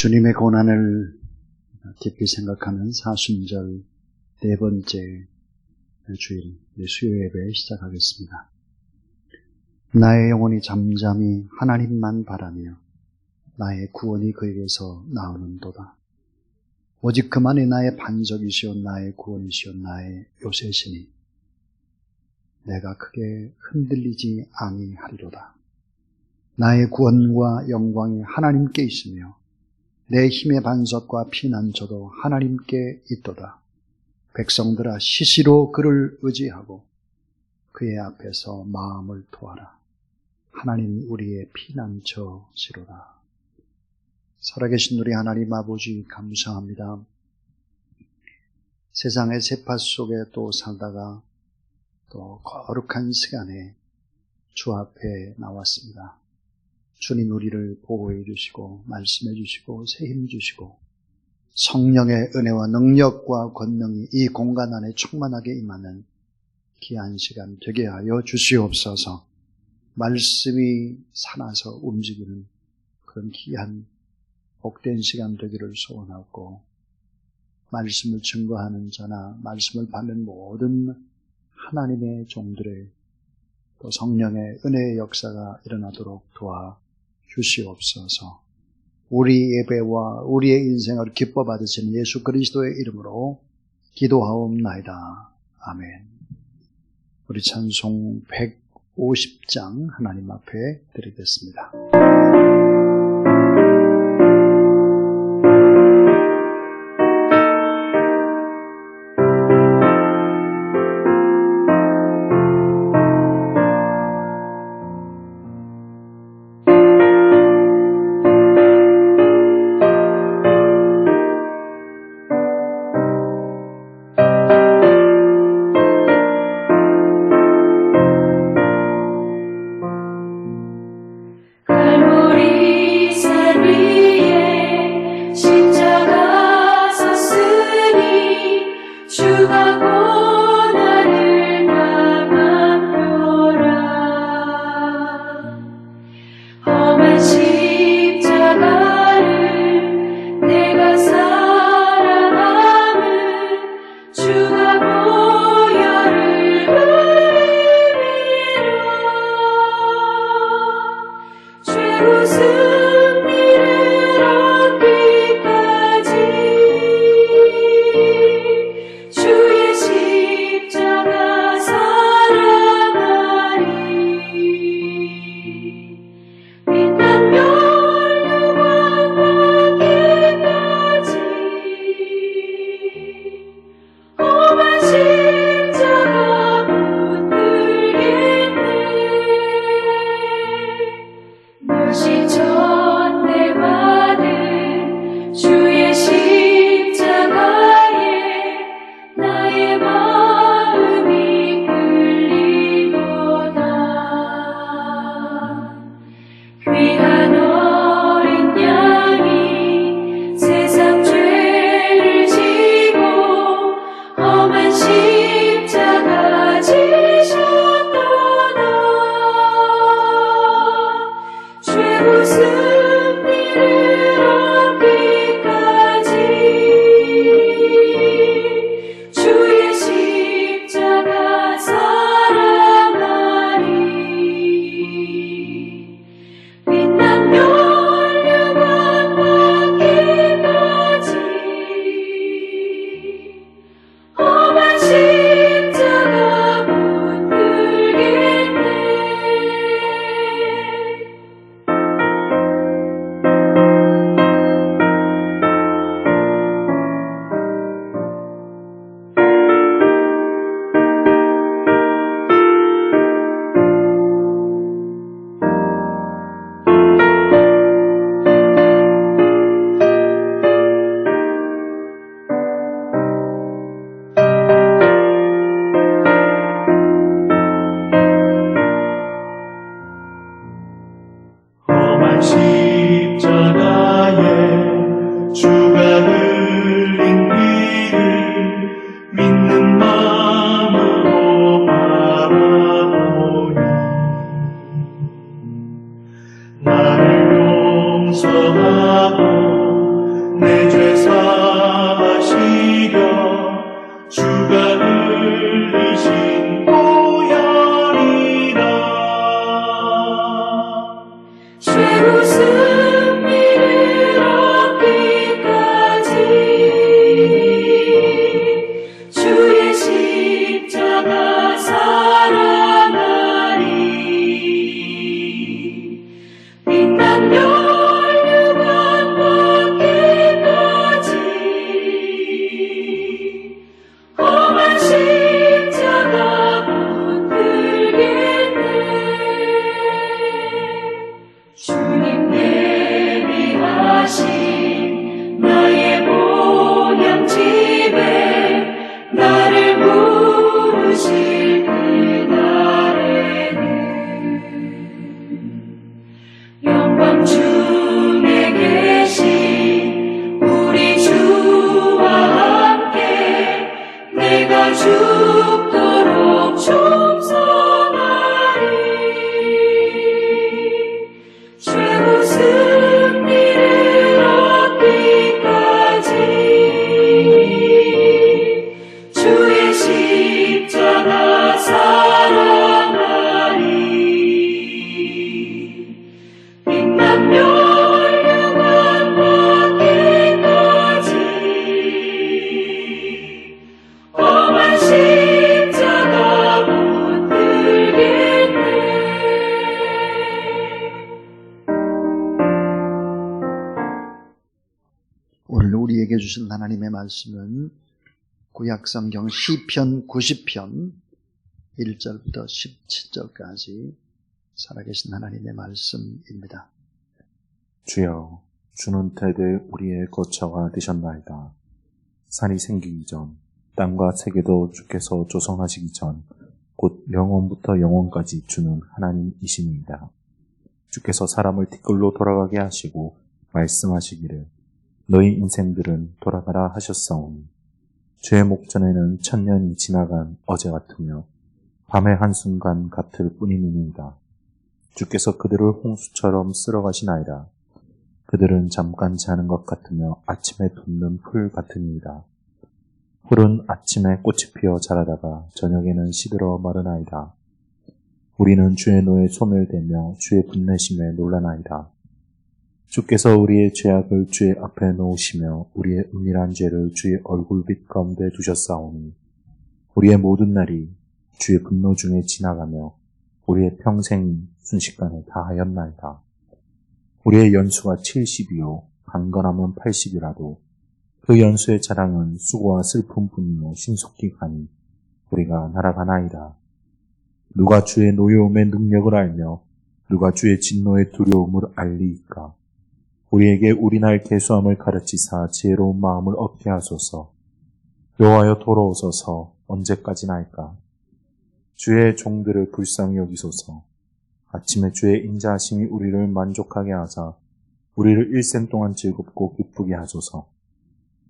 주님의 고난을 깊이 생각하는 사순절 네 번째 주일 수요 예배 시작하겠습니다. 나의 영혼이 잠잠히 하나님만 바라며 나의 구원이 그에게서 나오는도다. 오직 그만이 나의 반석이시오 나의 구원이시오 나의 요새시니 내가 크게 흔들리지 아니하리로다. 나의 구원과 영광이 하나님께 있으며 내 힘의 반석과 피난처도 하나님께 있도다. 백성들아 시시로 그를 의지하고 그의 앞에서 마음을 토하라. 하나님 우리의 피난처시로다. 살아계신 우리 하나님 아버지 감사합니다. 세상의 세파 속에 또 살다가 또 거룩한 시간에 주 앞에 나왔습니다. 주님 우리를 보호해 주시고 말씀해 주시고 새힘 주시고 성령의 은혜와 능력과 권능이 이 공간 안에 충만하게 임하는 귀한 시간 되게 하여 주시옵소서. 말씀이 살아서 움직이는 그런 귀한 복된 시간 되기를 소원하고 말씀을 증거하는 자나 말씀을 받는 모든 하나님의 종들의 또 성령의 은혜의 역사가 일어나도록 도와 주시옵소서. 우리 예배와 우리의 인생을 기뻐 받으시는 예수 그리스도의 이름으로 기도하옵나이다. 아멘. 우리 찬송 150장 하나님 앞에 드리겠습니다. 갈보리 오늘 우리에게 주신 하나님의 말씀은 구약성경 시편 90편 1절부터 17절까지 살아계신 하나님의 말씀입니다. 주여, 주는 대대 우리의 거처가 되셨나이다. 산이 생기기 전, 땅과 세계도 주께서 조성하시기 전, 곧 영원부터 영원까지 주는 하나님이십니다. 주께서 사람을 티끌로 돌아가게 하시고 말씀하시기를 너희 인생들은 돌아가라 하셨사오니 주의 목전에는 천년이 지나간 어제 같으며 밤의 한순간 같을 뿐이니이다. 주께서 그들을 홍수처럼 쓸어가시나이다. 그들은 잠깐 자는 것 같으며 아침에 돋는 풀 같으니이다. 풀은 아침에 꽃이 피어 자라다가 저녁에는 시들어 마르나이다. 우리는 주의 노에 소멸되며 주의 분내심에 놀라나이다. 주께서 우리의 죄악을 주의 앞에 놓으시며 우리의 은밀한 죄를 주의 얼굴빛 가운데 두셨사오니 우리의 모든 날이 주의 분노 중에 지나가며 우리의 평생이 순식간에 다하였나이다. 우리의 연수가 70이요 강건함은 80이라도 그 연수의 자랑은 수고와 슬픔뿐이며 신속히 가니 우리가 날아가나이다. 누가 주의 노여움의 능력을 알며 누가 주의 진노의 두려움을 알리이까. 우리에게 우리 날 계수함을 가르치사 지혜로운 마음을 얻게 하소서. 여호와여 돌아오소서. 언제까지나이까. 주의 종들을 불쌍히 여기소서. 아침에 주의 인자하심이 우리를 만족하게 하사 우리를 일생 동안 즐겁고 기쁘게 하소서.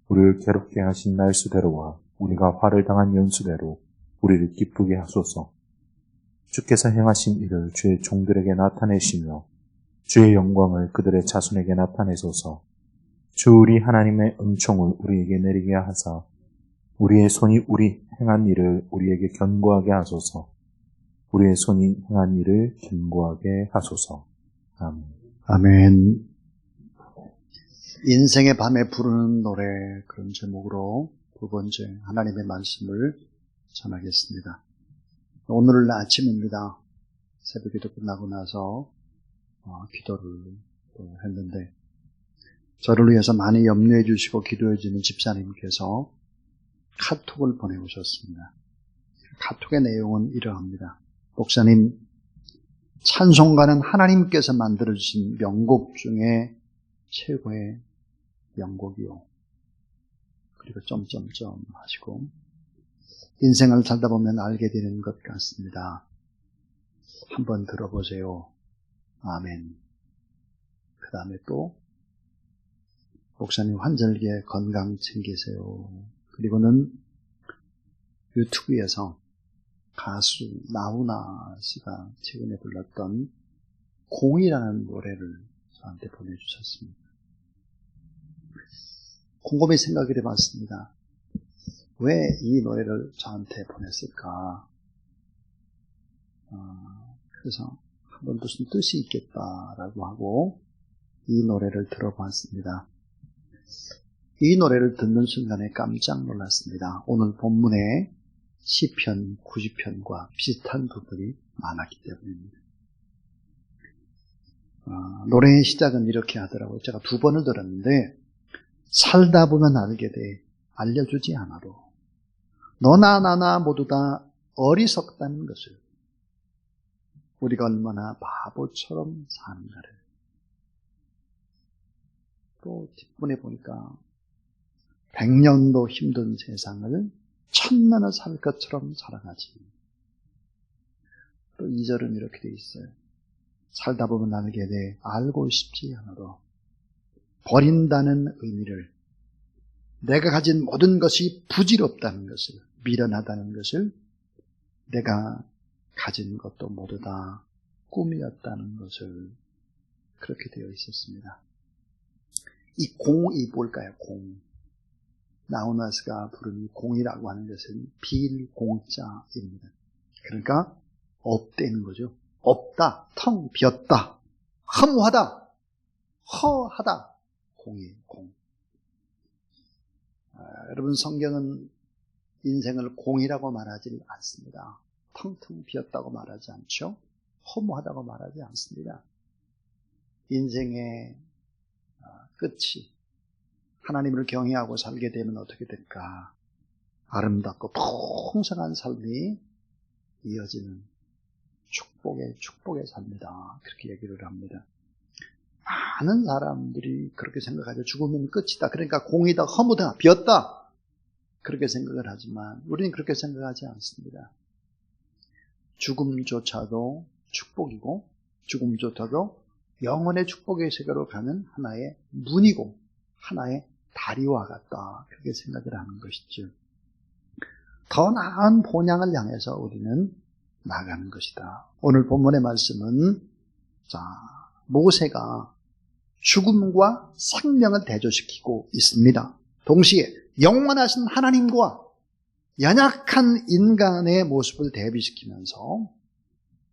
우리를 괴롭게 하신 날수대로와 우리가 화를 당한 연수대로 우리를 기쁘게 하소서. 주께서 행하신 일을 주의 종들에게 나타내시며 주의 영광을 그들의 자손에게 나타내소서. 주 우리 하나님의 은총을 우리에게 내리게 하사 우리의 손이 우리 행한 일을 우리에게 견고하게 하소서. 우리의 손이 행한 일을 견고하게 하소서. 아멘. 아멘. 인생의 밤에 부르는 노래, 그런 제목으로 두 번째 하나님의 말씀을 전하겠습니다. 오늘 아침입니다. 새벽기도 끝나고 나서 기도를 했는데 저를 위해서 많이 염려해 주시고 기도해 주는 집사님께서 카톡을 보내오셨습니다. 카톡의 내용은 이러합니다. 목사님, 찬송가는 하나님께서 만들어주신 명곡 중에 최고의 명곡이요. 그리고 점점점 하시고 인생을 살다 보면 알게 되는 것 같습니다. 한번 들어보세요. 아멘. 그 다음에 또 목사님 환절기에 건강 챙기세요. 그리고는 유튜브에서 가수 나훈아 씨가 최근에 불렀던 공이라는 노래를 저한테 보내주셨습니다. 곰곰이 생각을 해봤습니다. 왜 이 노래를 저한테 보냈을까? 그래서 한번 무슨 뜻이 있겠다라고 하고 이 노래를 들어봤습니다. 이 노래를 듣는 순간에 깜짝 놀랐습니다. 오늘 본문에 시편 90편과 비슷한 부분이 많았기 때문입니다. 노래의 시작은 이렇게 하더라고요. 제가 두 번을 들었는데 살다 보면 알게 돼. 알려주지 않아도 너나 나나 모두 다 어리석다는 것을, 우리가 얼마나 바보처럼 사는가를. 또 뒷문에 보니까 100년도 힘든 세상을 1000년을 살 것처럼 살아가지. 또 2절은 이렇게 돼 있어요. 살다 보면 알게 돼. 알고 싶지 않아도 버린다는 의미를, 내가 가진 모든 것이 부질없다는 것을, 미련하다는 것을, 내가 가진 것도 모두 다 꿈이었다는 것을, 그렇게 되어 있었습니다. 이 공이 뭘까요? 공. 나훈아 씨가 부른 공이라고 하는 것은 빌공자입니다. 그러니까 없다는 거죠. 없다, 텅 비었다, 허무하다, 허하다. 공이에요, 공. 여러분, 성경은 인생을 공이라고 말하지 않습니다. 텅텅 비었다고 말하지 않죠. 허무하다고 말하지 않습니다. 인생의 끝이 하나님을 경외하고 살게 되면 어떻게 될까? 아름답고 풍성한 삶이 이어지는 축복의 삶이다. 그렇게 얘기를 합니다. 많은 사람들이 그렇게 생각하죠. 죽으면 끝이다. 그러니까 공이다, 허무다, 비었다. 그렇게 생각을 하지만 우리는 그렇게 생각하지 않습니다. 죽음조차도 축복이고 죽음조차도 영혼의 축복의 세계로 가는 하나의 문이고 하나의 다리와 같다. 그렇게 생각을 하는 것이죠. 더 나은 본향을 향해서 우리는 나가는 것이다. 오늘 본문의 말씀은 모세가 죽음과 생명을 대조시키고 있습니다. 동시에 영원하신 하나님과 연약한 인간의 모습을 대비시키면서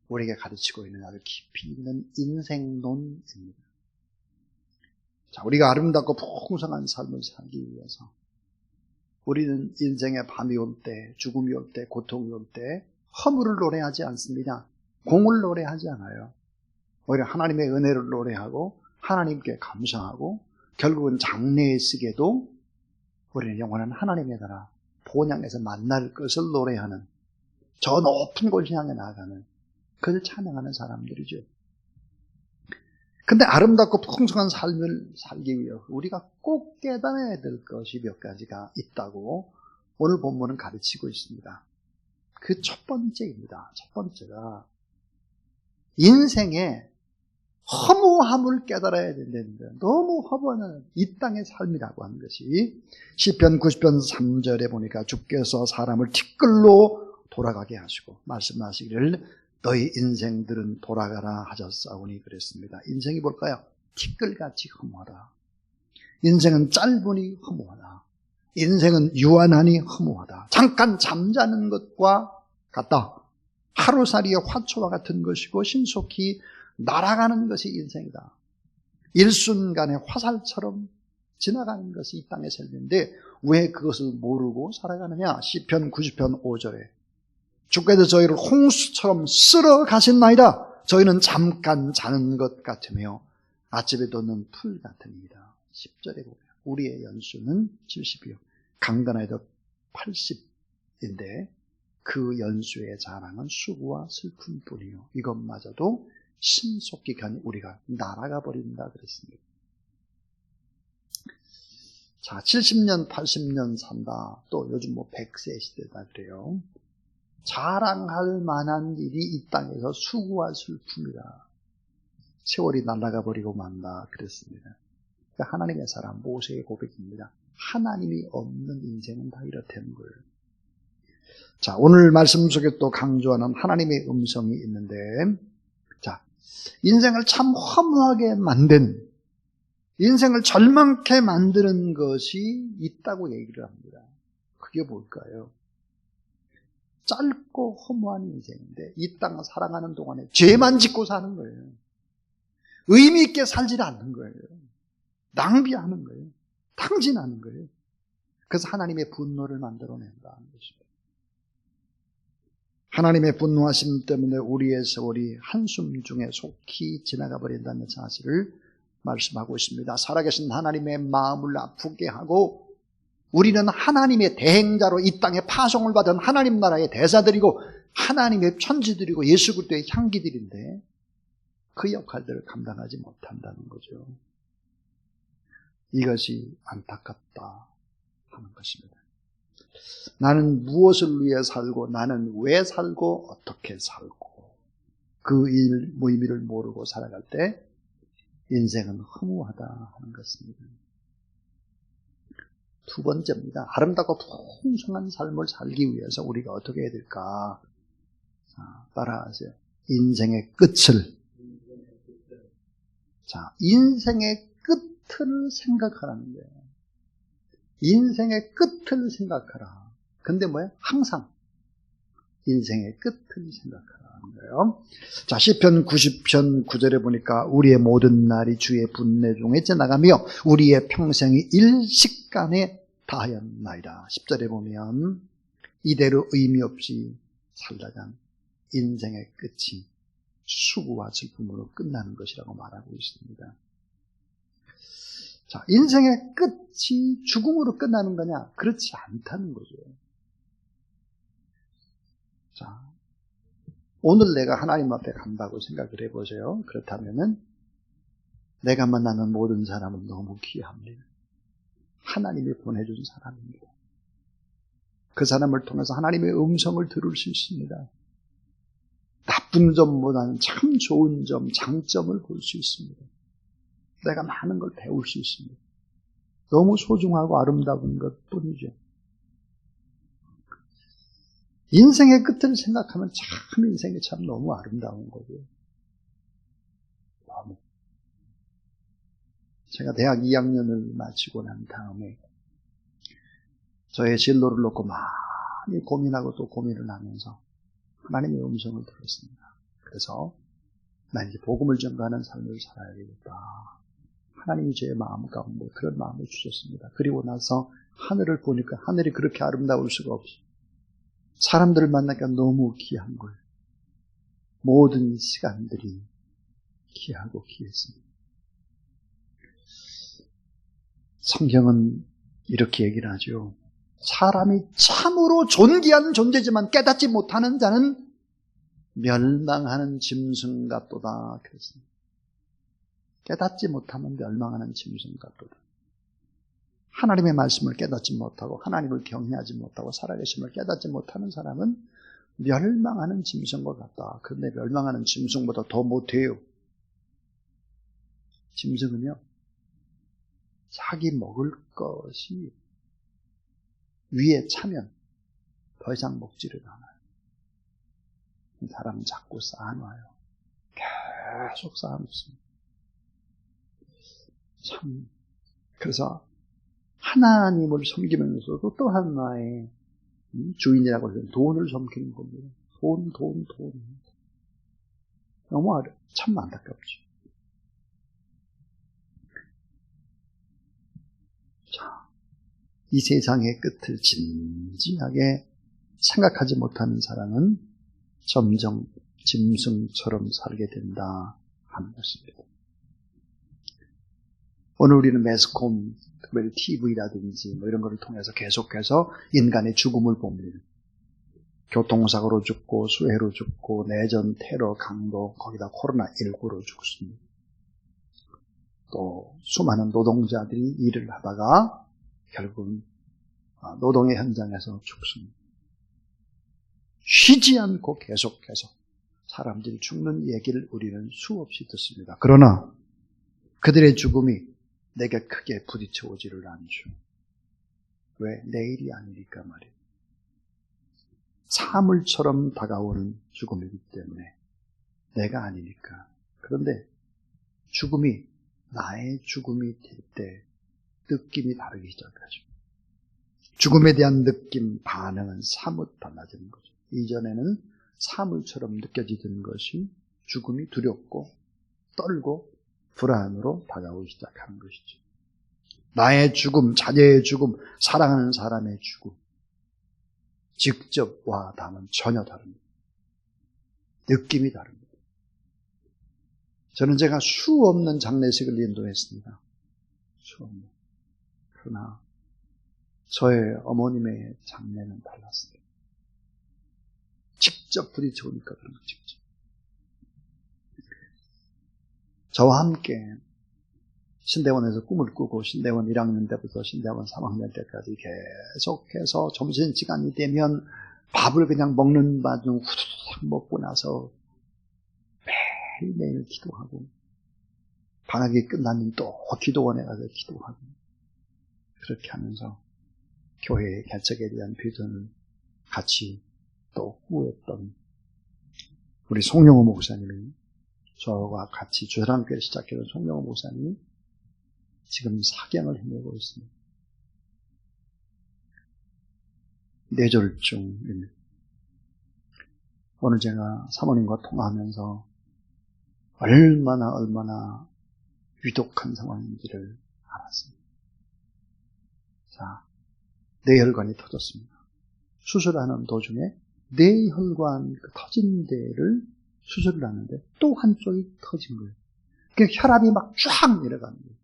우리에게 가르치고 있는 아주 깊이 있는 인생론입니다. 우리가 아름답고 풍성한 삶을 살기 위해서 우리는 인생의 밤이 올 때, 죽음이 올 때, 고통이 올 때 허물을 노래하지 않습니다. 공을 노래하지 않아요. 오히려 하나님의 은혜를 노래하고 하나님께 감사하고 결국은 장래에 쓰게도 우리는 영원한 하나님의 나라 본향에서 만날 것을 노래하는 저 높은 곳을 향해 나아가는 그를 찬양하는 사람들이죠. 근데 아름답고 풍성한 삶을 살기 위해 우리가 꼭 깨달아야 될 것이 몇 가지가 있다고 오늘 본문은 가르치고 있습니다. 그 첫 번째입니다. 첫 번째가 인생의 허무함을 깨달아야 된다는데 너무 허무한 이 땅의 삶이라고 하는 것이 시편 90편 3절에 보니까 주께서 사람을 티끌로 돌아가게 하시고 말씀하시기를 너희 인생들은 돌아가라 하셨사오니 그랬습니다. 인생이 뭘까요? 티끌같이 허무하다. 인생은 짧으니 허무하다. 인생은 유한하니 허무하다. 잠깐 잠자는 것과 같다. 하루살이의 화초와 같은 것이고 신속히 날아가는 것이 인생이다. 일순간의 화살처럼 지나가는 것이 이 땅의 삶인데 왜 그것을 모르고 살아가느냐? 시편 90편 5절에 주께서 저희를 홍수처럼 쓸어 가신나이다. 저희는 잠깐 자는 것 같으며 아침에 돋는 풀 같으니이다. 10절에 보면 우리의 연수는 70이요 강건하여도 80인데 그 연수의 자랑은 수고와 슬픔뿐이요 이것마저도 신속히 간 우리가 날아가 버린다 그랬습니다. 70년 80년 산다. 또 요즘 100세 시대다 그래요. 자랑할 만한 일이 이 땅에서 수고와 슬픔이다. 세월이 날아가 버리고 만다 그랬습니다. 그러니까 하나님의 사람 모세의 고백입니다. 하나님이 없는 인생은 다 이렇다는 거예요. 오늘 말씀 속에 또 강조하는 하나님의 음성이 있는데 인생을 참 허무하게 만든 인생을 절망케 만드는 것이 있다고 얘기를 합니다. 그게 뭘까요? 짧고 허무한 인생인데 이 땅을 살아가는 동안에 죄만 짓고 사는 거예요. 의미 있게 살지 않는 거예요. 낭비하는 거예요. 탕진하는 거예요. 그래서 하나님의 분노를 만들어낸다는 것입니다. 하나님의 분노하심 때문에 우리의 세월이 한숨 중에 속히 지나가 버린다는 사실을 말씀하고 있습니다. 살아계신 하나님의 마음을 아프게 하고 우리는 하나님의 대행자로 이 땅에 파송을 받은 하나님 나라의 대사들이고 하나님의 천지들이고 예수 그리스도의 향기들인데 그 역할들을 감당하지 못한다는 거죠. 이것이 안타깝다 하는 것입니다. 나는 무엇을 위해 살고 나는 왜 살고 어떻게 살고 그 의미를 모르고 살아갈 때 인생은 허무하다 하는 것입니다. 두 번째입니다. 아름답고 풍성한 삶을 살기 위해서 우리가 어떻게 해야 될까? 따라하세요. 인생의 끝을 인생의 끝을 생각하라는 거예요. 인생의 끝을 생각하라. 근데 뭐예요? 항상 인생의 끝을 생각하라는 거예요. 시편 90편 9절에 보니까 우리의 모든 날이 주의 분내 중에 지나가며 우리의 평생이 일식간에 다하였나이다. 10절에 보면 이대로 의미 없이 살다간 인생의 끝이 수고와 슬픔으로 끝나는 것이라고 말하고 있습니다. 자, 인생의 끝이 죽음으로 끝나는 거냐? 그렇지 않다는 거죠. 자, 오늘 내가 하나님 앞에 간다고 생각을 해보세요. 그렇다면은 내가 만나는 모든 사람은 너무 귀합니다. 하나님이 보내준 사람입니다. 그 사람을 통해서 하나님의 음성을 들을 수 있습니다. 나쁜 점보다는 참 좋은 점, 장점을 볼 수 있습니다. 내가 많은 걸 배울 수 있습니다. 너무 소중하고 아름다운 것뿐이죠. 인생의 끝을 생각하면 참 인생이 참 너무 아름다운 거죠. 너무. 제가 대학 2학년을 마치고 난 다음에 저의 진로를 놓고 많이 고민하고 또 고민을 하면서 하나님의 음성을 들었습니다. 그래서 나 이제 복음을 전가하는 삶을 살아야 되겠다. 하나님이 제 마음 가운데 그런 마음을 주셨습니다. 그리고 나서 하늘을 보니까 하늘이 그렇게 아름다울 수가 없어요. 사람들을 만나니까 너무 귀한 거예요. 모든 시간들이 귀하고 귀했습니다. 성경은 이렇게 얘기를 하죠. 사람이 참으로 존귀한 존재지만 깨닫지 못하는 자는 멸망하는 짐승 같도다. 그랬습니다. 깨닫지 못하면 멸망하는 짐승 같도다. 하나님의 말씀을 깨닫지 못하고 하나님을 경외하지 못하고 살아계심을 깨닫지 못하는 사람은 멸망하는 짐승과 같다. 그런데 멸망하는 짐승보다 더 못해요. 짐승은요, 자기 먹을 것이 위에 차면 더 이상 먹지를 않아요. 사람은 자꾸 쌓아놔요. 계속 쌓아놓습니다. 참, 그래서 하나님을 섬기면서도 또 하나의 주인이라고 해서 돈을 섬기는 겁니다. 돈. 너무 참 안타깝죠. 자, 이 세상의 끝을 진지하게 생각하지 못하는 사람은 점점 짐승처럼 살게 된다 하는 것입니다. 오늘 우리는 매스컴, 특별히 TV라든지 뭐 이런 것을 통해서 계속해서 인간의 죽음을 봅니다. 교통사고로 죽고 수해로 죽고 내전, 테러, 강도, 거기다 코로나19로 죽습니다. 또 수많은 노동자들이 일을 하다가 결국은 노동의 현장에서 죽습니다. 쉬지 않고 계속해서 사람들이 죽는 얘기를 우리는 수없이 듣습니다. 그러나 그들의 죽음이 내게 크게 부딪혀 오지를 않죠. 왜? 내일이 아니니까 말이에요. 사물처럼 다가오는 죽음이기 때문에 내가 아니니까. 그런데 죽음이 나의 죽음이 될 때 느낌이 다르기 시작하죠. 죽음에 대한 느낌, 반응은 사뭇 달라지는 거죠. 이전에는 사물처럼 느껴지던 것이 죽음이 두렵고 떨고 불안으로 다가오기 시작하는 것이죠. 나의 죽음, 자녀의 죽음, 사랑하는 사람의 죽음, 직접 와 닿으면 전혀 다릅니다. 느낌이 다릅니다. 저는 제가 수없는 장례식을 인도했습니다. 수없는. 그러나 저의 어머님의 장례는 달랐습니다. 직접 부딪혀오니까 그런 거 직접. 저와 함께 신대원에서 꿈을 꾸고 신대원 1학년 때부터 신대원 3학년 때까지 계속해서 점심시간이 되면 밥을 그냥 먹는 바중 후루룩 먹고 나서 매일매일 기도하고 방학이 끝나면 또 기도원에 가서 기도하고 그렇게 하면서 교회의 개척에 대한 비전을 같이 또 꾸었던 우리 송영호 목사님이 저와 같이 주사랑교회 시작해서 송영호 목사님이 지금 사경을 헤매고 있습니다. 뇌졸중입니다. 오늘 제가 사모님과 통화하면서 얼마나 위독한 상황인지를 알았습니다. 자, 뇌혈관이 터졌습니다. 수술하는 도중에 뇌혈관 터진 데를 수술을 하는데 또 한쪽이 터진 거예요. 그러니까 혈압이 막 쫙 내려가는 거예요.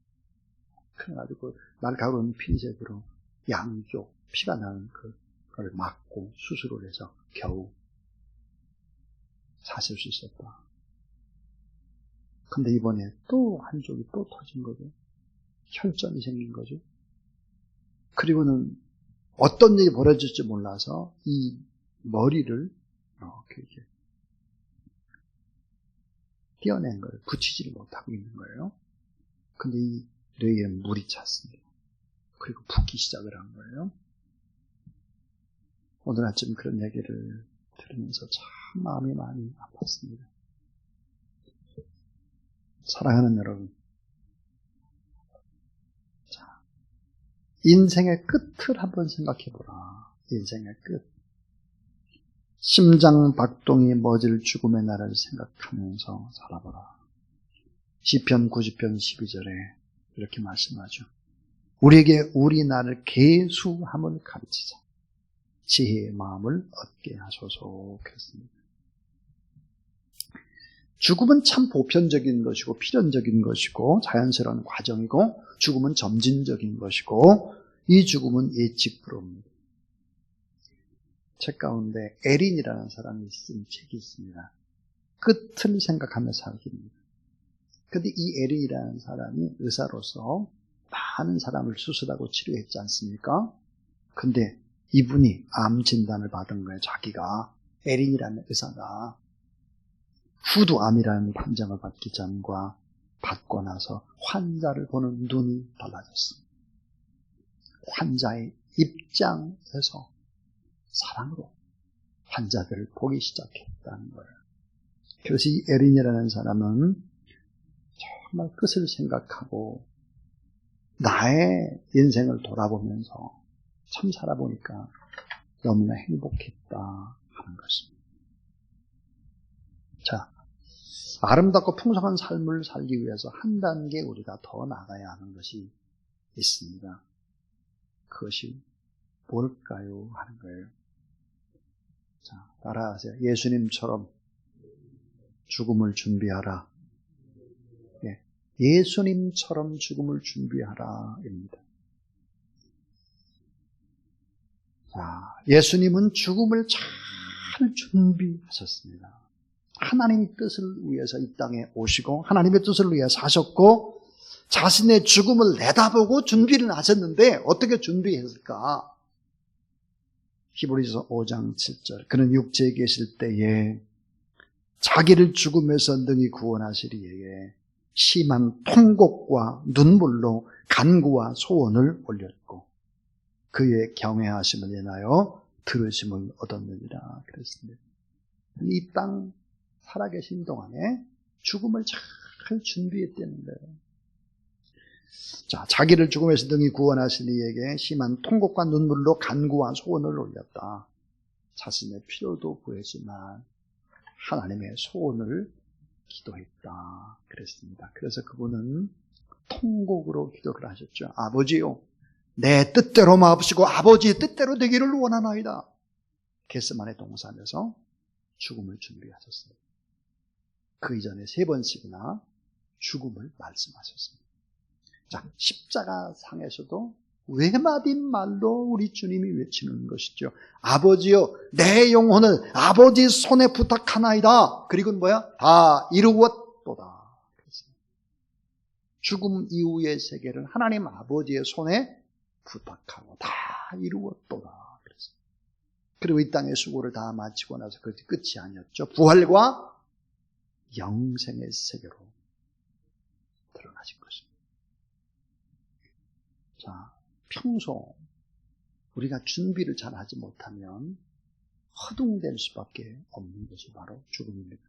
그래가지고 날카로운 핀셋으로 양쪽 피가 나는 그걸 막고 수술을 해서 겨우 사실 수 있었다. 근데 이번에 또 한쪽이 또 터진 거죠. 혈전이 생긴 거죠. 그리고는 어떤 일이 벌어질지 몰라서 이 머리를 이렇게 떼어낸 거예요. 붙이지를 못하고 있는 거예요. 근데 이 뇌에 물이 찼습니다. 그리고 붓기 시작을 한 거예요. 오늘 아침 그런 얘기를 들으면서 참 마음이 많이 아팠습니다. 사랑하는 여러분, 자, 인생의 끝을 한번 생각해보라. 인생의 끝. 심장 박동이 멎을 죽음의 날을 생각하면서 살아보라. 시편 90편 12절에 이렇게 말씀하죠. 우리에게 우리 날을 계수함을 가르치자. 지혜의 마음을 얻게 하소서. 그랬습니다. 죽음은 참 보편적인 것이고 필연적인 것이고 자연스러운 과정이고 죽음은 점진적인 것이고 이 죽음은 예측 불허입니다. 책 가운데 에린이라는 사람이 쓴 책이 있습니다. 끝을 생각하며 살기입니다. 그런데 이 에린이라는 사람이 의사로서 많은 사람을 수술하고 치료했지 않습니까? 근데 이분이 암 진단을 받은 거예요. 자기가 에린이라는 의사가 후두암이라는 판정을 받기 전과 받고 나서 환자를 보는 눈이 달라졌습니다. 환자의 입장에서 사랑으로 환자들을 보기 시작했다는 거예요. 그래서 이 에린이라는 사람은 정말 끝을 생각하고 나의 인생을 돌아보면서 참 살아보니까 너무나 행복했다 하는 것입니다. 자, 아름답고 풍성한 삶을 살기 위해서 한 단계 우리가 더 나가야 하는 것이 있습니다. 그것이 뭘까요? 하는 거예요. 자, 따라하세요. 예수님처럼 죽음을 준비하라. 예, 예수님처럼 죽음을 준비하라. 입니다. 자, 예수님은 죽음을 잘 준비하셨습니다. 하나님의 뜻을 위해서 이 땅에 오시고 하나님의 뜻을 위해 사셨고 자신의 죽음을 내다보고 준비를 하셨는데 어떻게 준비했을까? 히브리서 5장 7절 그는 육체에 계실 때에 자기를 죽음에서 능히 구원하시리에 심한 통곡과 눈물로 간구와 소원을 올렸고 그의 경외하심을 인하여 들으심을 얻었느니라 그랬습니다. 이 땅 살아계신 동안에 죽음을 잘 준비했다는 거예요. 자, 자기를 죽음에서 능히 구원하신 이에게 심한 통곡과 눈물로 간구와 소원을 올렸다. 자신의 필요도 구했지만 하나님의 소원을 기도했다. 그랬습니다. 그래서 그분은 통곡으로 기도를 하셨죠. 아버지요, 내 뜻대로 마옵시고 아버지의 뜻대로 되기를 원하나이다. 겟세마네 동산에서 죽음을 준비하셨습니다. 그 이전에 3번씩이나 죽음을 말씀하셨습니다. 자, 십자가 상에서도 외마딘 말로 우리 주님이 외치는 것이죠. 아버지여, 내 영혼을 아버지 손에 부탁하나이다. 그리고는 뭐야? 다 이루었도다. 죽음 이후의 세계를 하나님 아버지의 손에 부탁하고 다 이루었도다. 그리고 이 땅의 수고를 다 마치고 나서 그것이 끝이 아니었죠. 부활과 영생의 세계로 드러나신 것입니다. 자, 평소 우리가 준비를 잘 하지 못하면 허둥댈 수밖에 없는 것이 바로 죽음입니다.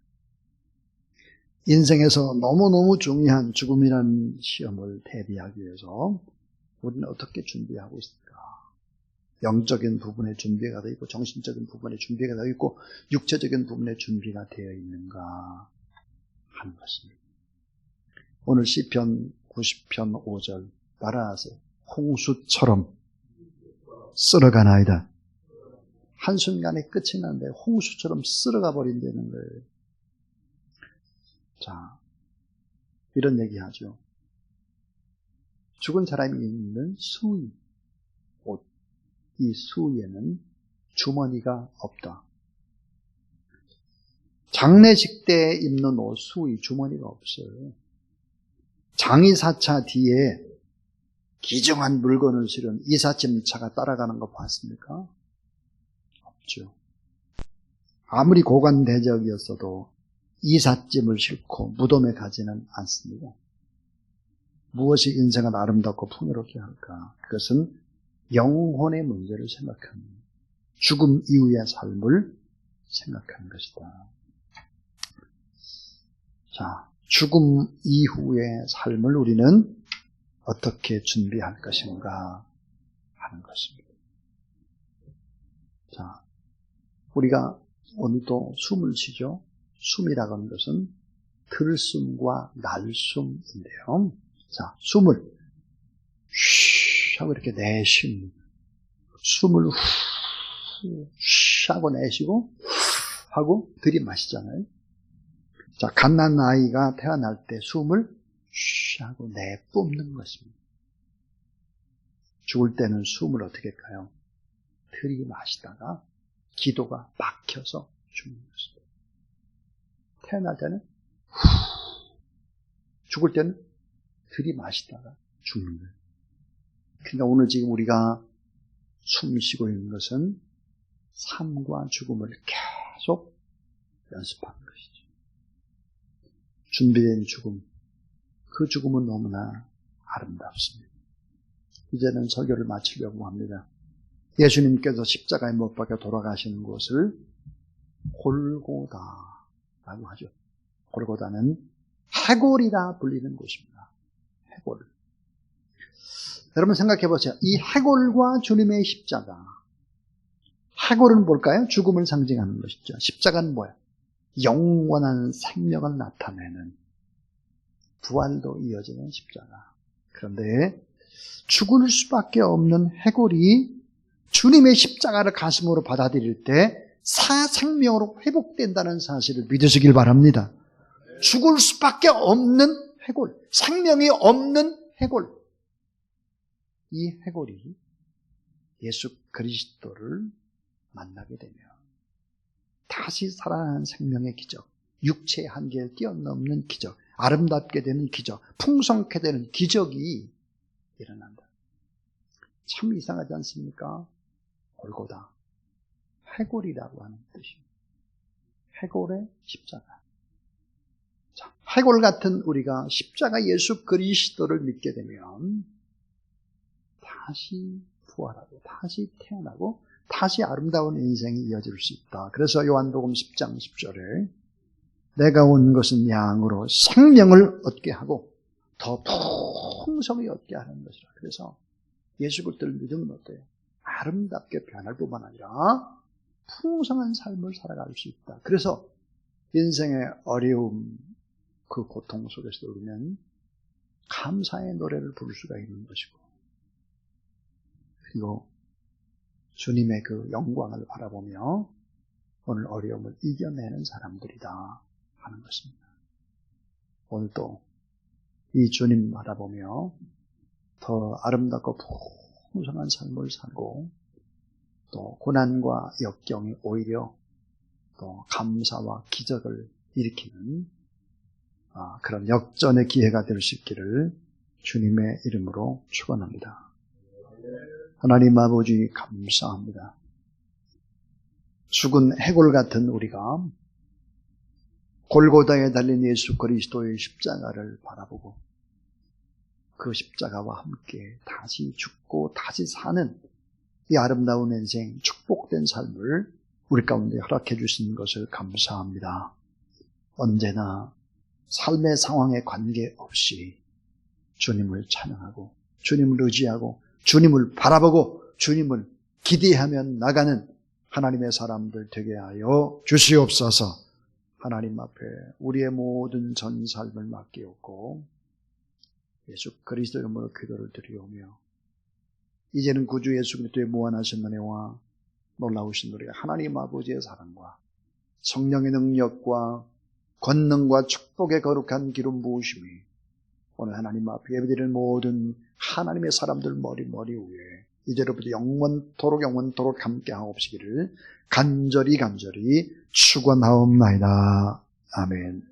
인생에서 너무너무 중요한 죽음이라는 시험을 대비하기 위해서 우리는 어떻게 준비하고 있을까? 영적인 부분의 준비가 되어 있고 정신적인 부분의 준비가 되어 있고 육체적인 부분의 준비가 되어 있는가 하는 것입니다. 오늘 시편 90편 5절 따라하세요. 홍수처럼 쓸어가나이다. 한순간에 끝이 나는데 홍수처럼 쓸어가 버린다는 거예요. 자, 이런 얘기하죠. 죽은 사람이 입는 수의, 옷, 이 수의에는 주머니가 없다. 장례식 때 입는 옷, 수의, 주머니가 없어요. 장의사차 뒤에 기증한 물건을 실은 이삿짐차가 따라가는 거 봤습니까? 없죠. 아무리 고관대적이었어도 이삿짐을 싣고 무덤에 가지는 않습니다. 무엇이 인생을 아름답고 풍요롭게 할까? 그것은 영혼의 문제를 생각하는, 죽음 이후의 삶을 생각하는 것이다. 자, 죽음 이후의 삶을 우리는 어떻게 준비할 것인가 하는 것입니다. 자, 우리가 오늘도 숨을 쉬죠. 숨이라고 하는 것은 들숨과 날숨인데요. 자, 숨을 쉬 하고 이렇게 내쉽니다. 숨을 쉬 하고 내쉬고 하고 들이마시잖아요. 자, 갓난 아이가 태어날 때 숨을 쉬 하고 내뿜는 것입니다. 죽을 때는 숨을 어떻게 할까요? 들이마시다가 기도가 막혀서 죽는 것입니다. 태어날 때는 죽을 때는 들이마시다가 죽는 거예요. 그러니까 오늘 지금 우리가 숨 쉬고 있는 것은 삶과 죽음을 계속 연습하는 것이죠. 준비된 죽음, 그 죽음은 너무나 아름답습니다. 이제는 설교를 마치려고 합니다. 예수님께서 십자가에 못 박혀 돌아가시는 곳을 골고다라고 하죠. 골고다는 해골이라 불리는 곳입니다. 해골. 여러분 생각해 보세요. 이 해골과 주님의 십자가. 해골은 뭘까요? 죽음을 상징하는 것이죠. 십자가는 뭐예요? 영원한 생명을 나타내는, 부활도 이어지는 십자가. 그런데 죽을 수밖에 없는 해골이 주님의 십자가를 가슴으로 받아들일 때 새 생명으로 회복된다는 사실을 믿으시길 바랍니다. 죽을 수밖에 없는 해골, 생명이 없는 해골. 이 해골이 예수 그리스도를 만나게 되면 다시 살아나는 생명의 기적, 육체의 한계를 뛰어넘는 기적, 아름답게 되는 기적, 풍성케 되는 기적이 일어난다. 참 이상하지 않습니까? 골고다, 해골이라고 하는 뜻입니다. 해골의 십자가. 자, 해골 같은 우리가 십자가 예수 그리스도를 믿게 되면 다시 부활하고 다시 태어나고 다시 아름다운 인생이 이어질 수 있다. 그래서 요한복음 10장 10절에 내가 온 것은 양으로 생명을 얻게 하고 더 풍성히 얻게 하는 것이라. 그래서 예수 그리스도를 믿으면 어때요? 아름답게 변할 뿐만 아니라 풍성한 삶을 살아갈 수 있다. 그래서 인생의 어려움, 그 고통 속에서 우리는 감사의 노래를 부를 수가 있는 것이고, 그리고 주님의 그 영광을 바라보며 오늘 어려움을 이겨내는 사람들이다 하는 것입니다. 오늘도 이 주님 바라보며 더 아름답고 풍성한 삶을 살고, 또 고난과 역경이 오히려 또 감사와 기적을 일으키는 그런 역전의 기회가 될 수 있기를 주님의 이름으로 축원합니다. 하나님 아버지 감사합니다. 죽은 해골 같은 우리가 골고다에 달린 예수 그리스도의 십자가를 바라보고 그 십자가와 함께 다시 죽고 다시 사는 이 아름다운 인생, 축복된 삶을 우리 가운데 허락해 주신 것을 감사합니다. 언제나 삶의 상황에 관계없이 주님을 찬양하고 주님을 의지하고 주님을 바라보고 주님을 기대하며 나가는 하나님의 사람들 되게 하여 주시옵소서. 하나님 앞에 우리의 모든 전 삶을 맡기옵고 예수 그리스도 이름으로 기도를 드리오며, 이제는 구주 예수 그리스도의 무한하신 은혜와 놀라우신 우리 하나님 아버지의 사랑과 성령의 능력과 권능과 축복의 거룩한 기름 부으심이 오늘 하나님 앞에 예배드리는 모든 하나님의 사람들 머리 위에 이제로부터 영원토록 함께하옵시기를 간절히 축원하옵나이다. 아멘.